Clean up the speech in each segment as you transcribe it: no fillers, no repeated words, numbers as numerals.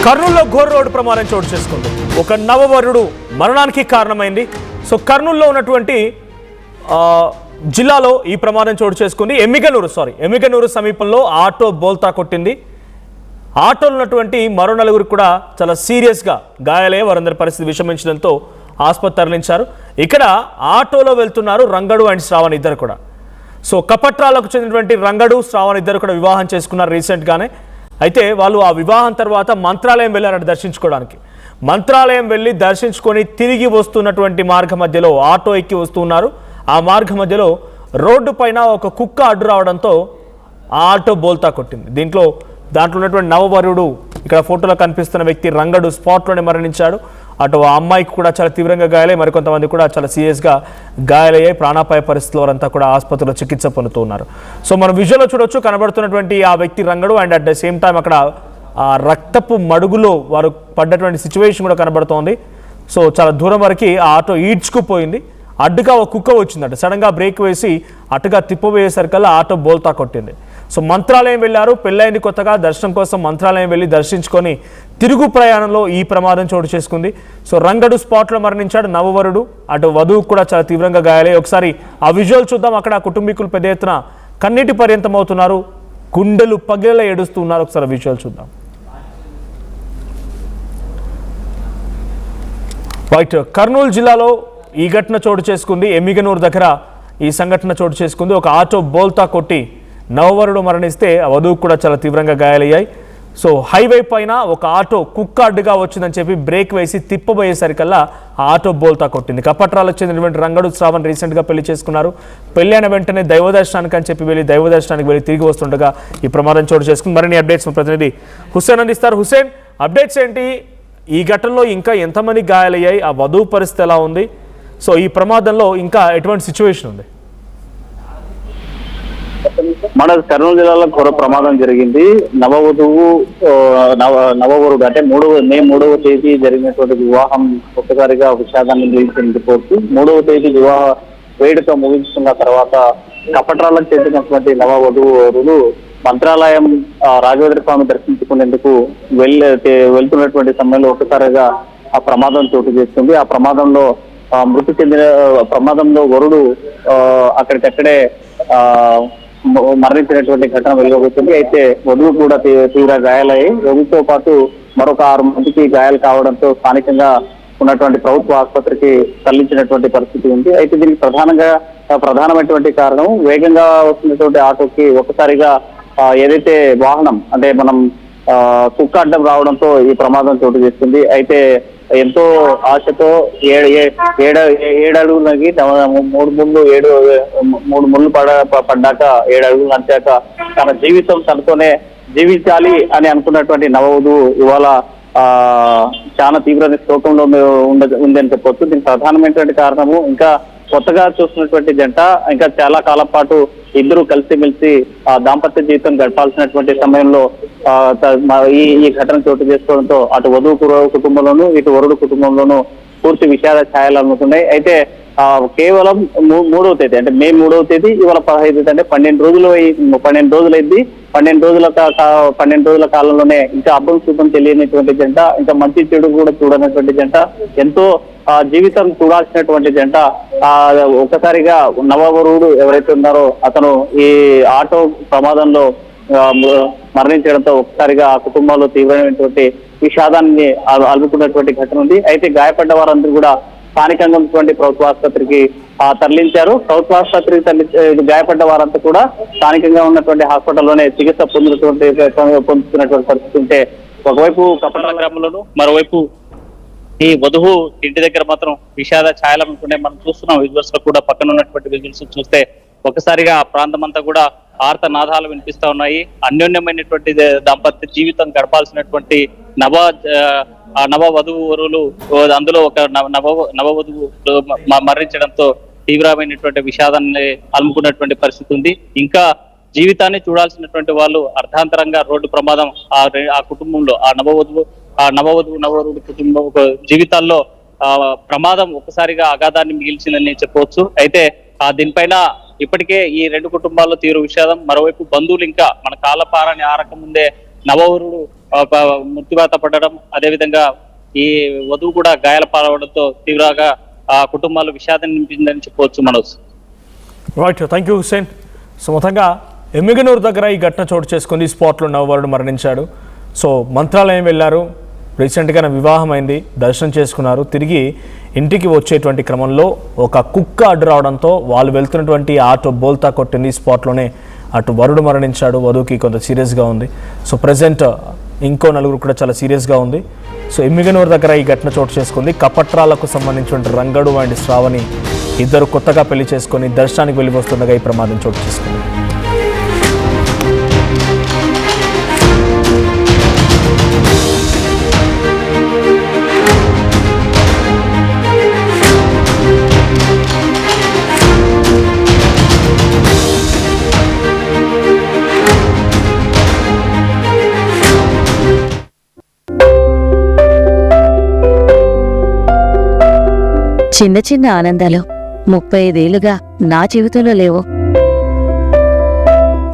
కర్నూలులో ఘోర రోడ్డు ప్రమాదం చోటు చేసుకుంది. ఒక నవవరుడు మరణానికి కారణమైంది. సో కర్నూలులో ఉన్నటువంటి జిల్లాలో ఈ ప్రమాదం చోటు చేసుకుంది. ఎమ్మిగనూరు సమీపంలో ఆటో బోల్తా కొట్టింది. ఆటోలో ఉన్నటువంటి మరో నలుగురు కూడా చాలా సీరియస్గా గాయాలయ్యే వారందరి పరిస్థితి విషమించడంతో ఆసుపత్రి తరలించారు. ఇక్కడ ఆటోలో వెళ్తున్నారు రంగడు అండ్ శ్రావణ్ ఇద్దరు కూడా. సో కపట్రాలకు చెందినటువంటి రంగడు శ్రావణ్ ఇద్దరు కూడా వివాహం చేసుకున్నారు రీసెంట్గానే. అయితే వాళ్ళు ఆ వివాహం తర్వాత మంత్రాలయం వెళ్ళారట దర్శించుకోవడానికి. మంత్రాలయం వెళ్ళి దర్శించుకొని తిరిగి వస్తున్నటువంటి మార్గ మధ్యలో ఆటో ఎక్కి వస్తున్నారు. ఆ మార్గ మధ్యలో రోడ్డు పైన ఒక కుక్క అడ్డు రావడంతో ఆ ఆటో బోల్తా కొట్టింది. దాంట్లో ఉన్నటువంటి నవవరుడు ఇక్కడ ఫోటోలో కనిపిస్తున్న వ్యక్తి రంగడు స్పాట్లోనే మరణించాడు. అటు ఆ అమ్మాయికి కూడా చాలా తీవ్రంగా గాయాలయ్యాయి, మరికొంతమంది కూడా చాలా సీరియస్గా గాయాలయ్యాయి. ప్రాణాపాయ పరిస్థితుల్లో వారంతా కూడా ఆసుపత్రిలో చికిత్స పొందుతూ ఉన్నారు. సో మనం విజువల్లో చూడొచ్చు కనబడుతున్నటువంటి ఆ వ్యక్తి Rangadu and at the same time అక్కడ ఆ రక్తపు మడుగులో వారు పడ్డటువంటి సిచ్యువేషన్ కూడా కనబడుతోంది. సో చాలా దూరం వరకు ఆ ఆటో ఈడ్చుకుపోయింది. అడ్డుగా ఒక కుక్క వచ్చిందట. సడన్గా బ్రేక్ వేసి అటుగా తిప్పబోయేసరికల్లా ఆటో బోల్తా కొట్టింది. సో మంత్రాలయం వెళ్ళారు, పెళ్ళైంది కొత్తగా, దర్శనం కోసం మంత్రాలయం వెళ్ళి దర్శించుకొని తిరుగు ప్రయాణంలో ఈ ప్రమాదం చోటు చేసుకుంది. సో రంగడు స్పాట్లో మరణించాడు నవవరుడు, అటు వధువు కూడా చాలా తీవ్రంగా గాయాలయ్యాయి. ఒకసారి ఆ విజువల్ చూద్దాం. అక్కడ కుటుంబీకులు పెద్ద ఎత్తున కన్నీటి పర్యంతం అవుతున్నారు, గుండెలు పగిలేలా ఏడుస్తూ ఉన్నారు. ఒకసారి విజువల్ చూద్దాం. రైట్, కర్నూలు జిల్లాలో ఈ ఘటన చోటు చేసుకుంది. ఎమ్మిగనూరు దగ్గర ఈ సంఘటన చోటు చేసుకుంది. ఒక ఆటో బోల్తా కొట్టి నవవరుడు మరణిస్తే ఆ వధువుకు కూడా చాలా తీవ్రంగా గాయాలయ్యాయి. సో హైవే పైన ఒక ఆటో కుక్క అడ్డుగా వచ్చిందని చెప్పి బ్రేక్ వేసి తిప్పబోయేసరికల్లా ఆ ఆటో బోల్తా కొట్టింది. కపట్రాలకు చెందినటువంటి రంగడు శ్రావణ్ రీసెంట్గా పెళ్లి చేసుకున్నారు. పెళ్ళైన వెంటనే దైవదర్శనానికి అని చెప్పి దైవదర్శనానికి వెళ్ళి తిరిగి వస్తుండగా ఈ ప్రమాదం చోటు చేసుకుంది. మరిన్ని అప్డేట్స్ మా ప్రతినిధి హుస్సేన్ అందిస్తారు. హుస్సేన్, అప్డేట్స్ ఏంటి? ఈ ఘటనలో ఇంకా ఎంతమంది గాయాలయ్యాయి? ఆ వధువు పరిస్థితి ఎలా ఉంది? సో ఈ ప్రమాదంలో ఇంకా ఎటువంటి సిచ్యువేషన్ ఉంది? మన కర్నూలు జిల్లాలో ఘోర ప్రమాదం జరిగింది. నవవరుడు అంటే మే 3వ తేదీ జరిగినటువంటి వివాహం ఒక్కసారిగా విషాదాన్ని నిలిచిపోతూ 3వ తేదీ వివాహ వేడుక ముగించుకున్న తర్వాత కపట్రాలకు చెందినటువంటి నవవధువులు మంత్రాలయం రాఘవేంద్ర స్వామి దర్శించుకునేందుకు వెళ్తున్నటువంటి సమయంలో ఒక్కసారిగా ఆ ప్రమాదం చోటు చేస్తుంది. ఆ ప్రమాదంలో మృతి చెందిన ప్రమాదంలో వరుడు అక్కడికక్కడే మరణించినటువంటి ఘటన వెలువడుతుంది. అయితే వధువు కూడా తీవ్ర గాయాలయ్యి వధువుతో పాటు మరొక 6 మందికి గాయాలు కావడంతో స్థానికంగా ఉన్నటువంటి ప్రభుత్వ ఆసుపత్రికి తరలించినటువంటి పరిస్థితి ఉంది. అయితే దీనికి ప్రధానమైనటువంటి కారణం వేగంగా వస్తున్నటువంటి ఆటోకి ఒక్కసారిగా ఏదైతే వాహనం అంటే మనం కుక్క అడ్డం రావడంతో ఈ ప్రమాదం చోటు చేస్తుంది. అయితే ఎంతో ఆశతో 7 అడుగులకి 3 ముళ్ళు పడ్డాక 7 అడుగులు నడిచాక తన జీవితం తనతోనే జీవించాలి అని అనుకున్నటువంటి నవవధువు ఇవాళ చాలా తీవ్ర శోకంలో ఉందని చెప్పొచ్చు. దీనికి ప్రధానమైనటువంటి కారణము ఇంకా కొత్తగా చూస్తున్నటువంటి జంట ఇంకా చాలా కాలం పాటు ఇద్దరు కలిసిమెలిసి దాంపత్య జీవితం గడపాల్సినటువంటి సమయంలో ఈ ఘటన చోటు చేసుకోవడంతో అటు వధువు కుటుంబంలోనూ ఇటు వరుడు కుటుంబంలోనూ పూర్తి విషాద ఛాయలు అందుతున్నాయి. అయితే కేవలం 3వ తేదీ అంటే మే 3వ తేదీ ఇవాళ 15 అంటే 12 రోజులైంది. 12 రోజుల కాలంలోనే ఇంకా అబ్బం శుభం తెలియనటువంటి జంట, ఇంకా మంచి చెడు కూడా చూడనటువంటి జంట, ఎంతో జీవితం చూడాల్సినటువంటి జంట ఒక్కసారిగా నవవరుడు ఎవరైతే ఉన్నారో అతను ఈ ఆటో ప్రమాదంలో మరణించడంతో ఒక్కసారిగా ఆ కుటుంబంలో తీవ్రమైనటువంటి విషాదాన్ని అలుపుకున్నటువంటి ఘటన ఉంది. అయితే గాయపడ్డ వారందరూ కూడా స్థానికంగా ఉన్నటువంటి ప్రభుత్వ ఆసుపత్రికి తరలించారు. ప్రభుత్వ ఆసుపత్రికి గాయపడ్డ వారంతా కూడా స్థానికంగా ఉన్నటువంటి హాస్పిటల్లోనే చికిత్స పొందుతున్నటువంటి పరిస్థితి ఉంటే ఒకవైపు కపట్ల గ్రామంలోనూ మరోవైపు ఈ వధువు ఇంటి దగ్గర మాత్రం విషాద ఛాయలు అనుకుంటే మనం చూస్తున్నాం. విజువల్స్ లో కూడా పక్కన ఉన్నటువంటి విజువల్స్ చూస్తే ఒకసారిగా ఆ ప్రాంతం అంతా కూడా ఆర్తనాదాలు వినిపిస్తా ఉన్నాయి. అన్యోన్యమైనటువంటి దాంపత్య జీవితం గడపాల్సినటువంటి నవ వధువులు అందులో ఒక నవవధువు మరణించడంతో తీవ్రమైనటువంటి విషాదాన్ని అలుముకున్నటువంటి పరిస్థితి ఉంది. ఇంకా జీవితాన్ని చూడాల్సినటువంటి వాళ్ళు అర్ధాంతరంగా రోడ్డు ప్రమాదం ఆ కుటుంబంలో నవవధువు కుటుంబం జీవితాల్లో ప్రమాదం ఒకసారిగా అగాధాన్ని మిగిల్చిందని చెప్పవచ్చు. అయితే దీనిపైన ఇప్పటికే ఈ 2 కుటుంబాల్లో తీవ్ర విషాదం. మరోవైపు బంధువులు ఇంకా మన కాళ్ళపారని ఆరక ముందే నవవరుడు మృత్యువాత పడడం, అదేవిధంగా ఈ వధువు కూడా గాయాల పాలవడంతో తీవ్రంగా ఆ కుటుంబాలు విషాదం నింపిందని చెప్పవచ్చు Manoj. Right, thank you Hussain. So మొత్తంగా ఎమ్మిగనూరు దగ్గర ఈ ఘటన చోటు చేసుకుంది. స్పాట్లో నవవరుడు మరణించాడు. సో మంత్రాలయం వెళ్ళారు, రీసెంట్గానే వివాహం అయింది, దర్శనం చేసుకున్నారు. తిరిగి ఇంటికి వచ్చేటువంటి క్రమంలో ఒక కుక్క అడ్డు రావడంతో వాళ్ళు వెళ్తున్నటువంటి ఆటో బోల్తా కొట్టింది. స్పాట్లోనే అటు వరుడు మరణించాడు, వధువుకి కొంత సీరియస్గా ఉంది. సో ప్రజెంట్ ఇంకో నలుగురు కూడా చాలా సీరియస్గా ఉంది. సో ఎమ్మిగనూరు దగ్గర ఈ ఘటన చోటు చేసుకుంది. కపట్రాలకు సంబంధించిన రంగడు అండ్ శ్రావణి ఇద్దరు కొత్తగా పెళ్లి చేసుకొని దర్శనానికి వెళ్ళి వస్తుండగా ఈ ప్రమాదం చోటు చేసుకుంది. చిన్న చిన్న ఆనందాలు 35 ఏళ్లుగా నా జీవితంలో లేవు.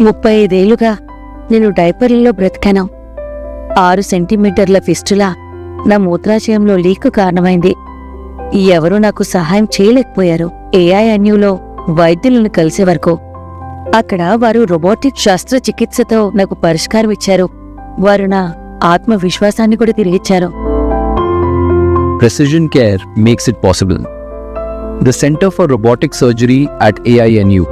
35 ఏళ్లుగా నేను డైపర్లలో బ్రతికాను. 6 సెంటీమీటర్ల ఫిస్టులా నా మూత్రాశయంలో లీకు కారణమైంది. ఎవరూ నాకు సహాయం చేయలేకపోయారు. AINUలో వైద్యులను కలిసే వరకు. అక్కడ వారు రోబోటిక్ శస్త్రచికిత్సతో నాకు పరిష్కారం ఇచ్చారు. వారు నా ఆత్మవిశ్వాసాన్ని కూడా తిరిగిచ్చారు. Precision care makes it possible. The Center for Robotic Surgery at AINU